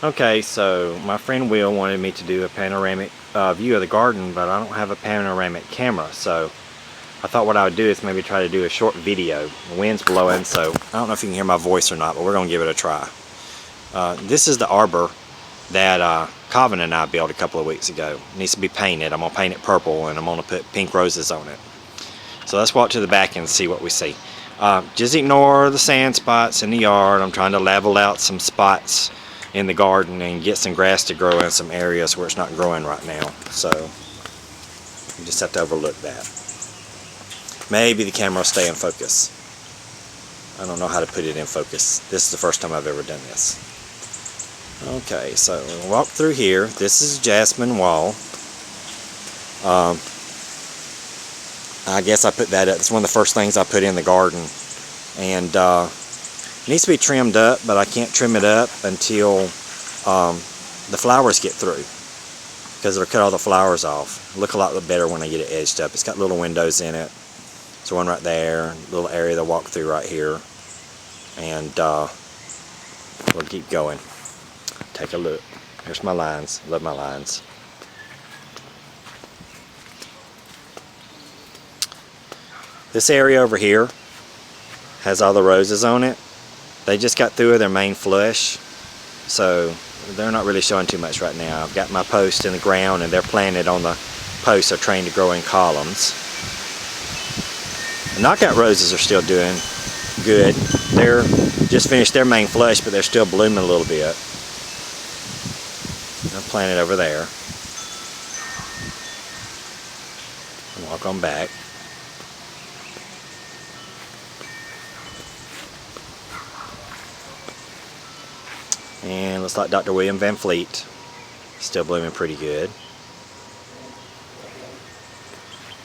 Okay, so my friend Will wanted me to do a panoramic view of the garden, but I don't have a panoramic camera, so I thought what I would do is maybe try to do a short video. The wind's blowing, so I don't know if you can hear my voice or not, but we're going to give it a try. This is the arbor that Calvin and I built a couple of weeks ago. It needs to be painted. I'm going to paint it purple, and I'm going to put pink roses on it. So let's walk to the back and see what we see. Just ignore the sand spots in the yard. I'm trying to level out some spots in the garden and get some grass to grow in some areas where it's not growing right now. So you just have to overlook that. Maybe the camera will stay in focus. I don't know how to put it in focus. This is the first time I've ever done this. Okay, so we'll walk through here. This is jasmine wall. I guess I put that up. It's one of the first things I put in the garden. And it needs to be trimmed up, but I can't trim it up until the flowers get through, because it'll cut all the flowers off. It'll look a lot better when I get it edged up. It's got little windows in it. There's one right there, a little area to walk through right here. And we'll keep going. Take a look. Here's my lines. Love my lines. This area over here has all the roses on it. They just got through with their main flush, so they're not really showing too much right now. I've got my posts in the ground, and they're planted on the posts. They're trained to grow in columns. The knockout roses are still doing good. They're just finished their main flush, but they're still blooming a little bit. They're planted over there. Walk on back. And looks like Dr. William Van Fleet, still blooming pretty good.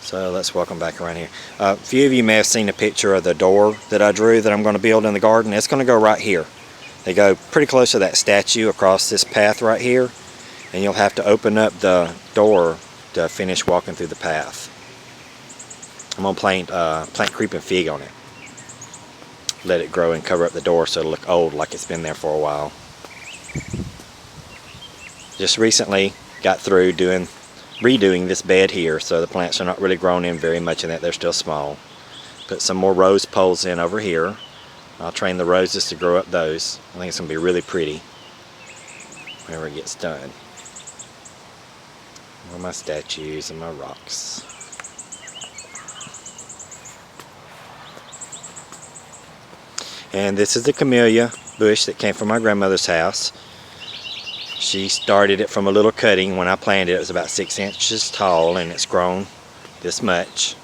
So let's walk them back around here. A few of you may have seen a picture of the door that I drew that I'm going to build in the garden. It's going to go right here. They go pretty close to that statue across this path right here, and you'll have to open up the door to finish walking through the path. I'm going to plant creeping fig on it. Let it grow and cover up the door so it'll look old, like it's been there for a while. Just recently got through redoing this bed here, so the plants are not really grown in very much in that. They're still small. Put some more rose poles in over here. I'll train the roses to grow up those. I think it's going to be really pretty whenever it gets done. All my statues and my rocks. And this is the camellia bush that came from my grandmother's house. She started it from a little cutting. When I planted it, it was about 6 inches tall, and it's grown this much.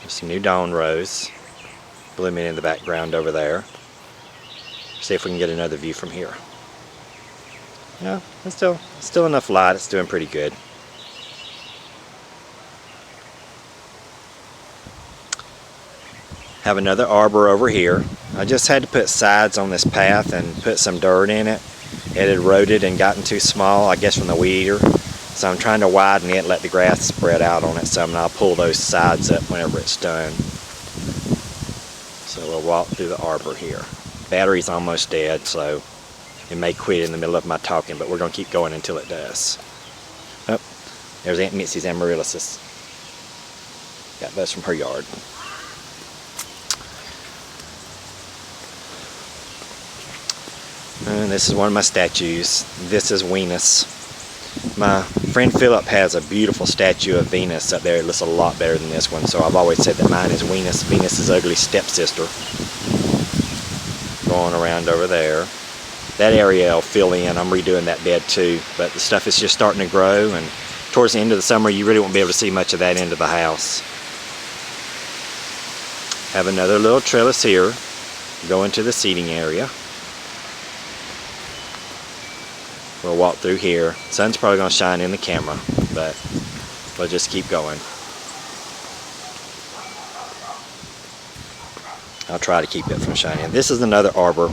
There's some new dawn rose blooming in the background over there. See if we can get another view from here. Yeah, it's still enough light. It's doing pretty good. Have another arbor over here. I just had to put sides on this path and put some dirt in it. It had eroded and gotten too small, I guess from the weed eater. So I'm trying to widen it, let the grass spread out on it some, and I'll pull those sides up whenever it's done. So we'll walk through the arbor here. Battery's almost dead, so it may quit in the middle of my talking, but we're going to keep going until it does. Oh, there's Aunt Mitzi's amaryllis. Got those from her yard. And this is one of my statues. This is Venus. My friend Philip has a beautiful statue of Venus up there. It looks a lot better than this one, so I've always said that mine is Venus. Venus's ugly stepsister. Going around over there. That area will fill in. I'm redoing that bed too, but the stuff is just starting to grow, and towards the end of the summer you really won't be able to see much of that end of the house. Have another little trellis here. Go into the seating area. We'll walk through here. Sun's probably going to shine in the camera, but we'll just keep going. I'll try to keep it from shining. This is another arbor.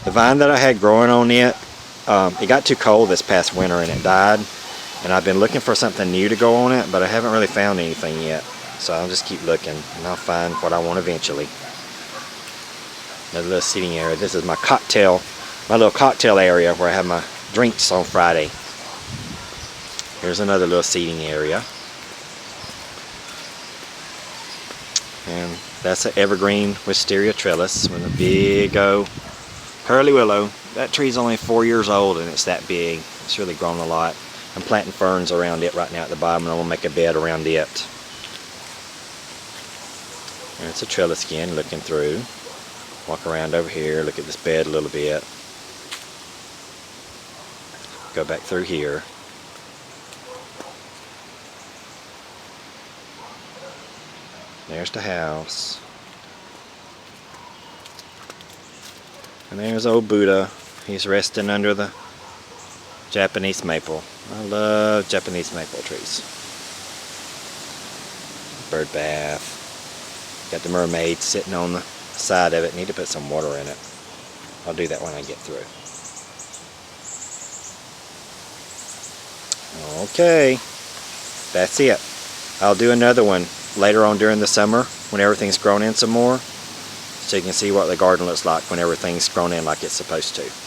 The vine that I had growing on it, it got too cold this past winter and it died. And I've been looking for something new to go on it, but I haven't really found anything yet. So I'll just keep looking, and I'll find what I want eventually. Another little seating area. This is my little cocktail area where I have my drinks on Friday. Here's another little seating area. And that's an evergreen wisteria trellis with a big old pearly willow. That tree's only 4 years old and it's that big. It's really grown a lot. I'm planting ferns around it right now at the bottom, and I'm going to make a bed around it. And it's a trellis again, looking through. Walk around over here, look at this bed a little bit. Go back through here. There's the house. And there's old Buddha. He's resting under the Japanese maple. I love Japanese maple trees. Bird bath. Got the mermaid sitting on the side of it. Need to put some water in it. I'll do that when I get through. Okay. That's it. I'll do another one later on during the summer when everything's grown in some more, so you can see what the garden looks like when everything's grown in like it's supposed to.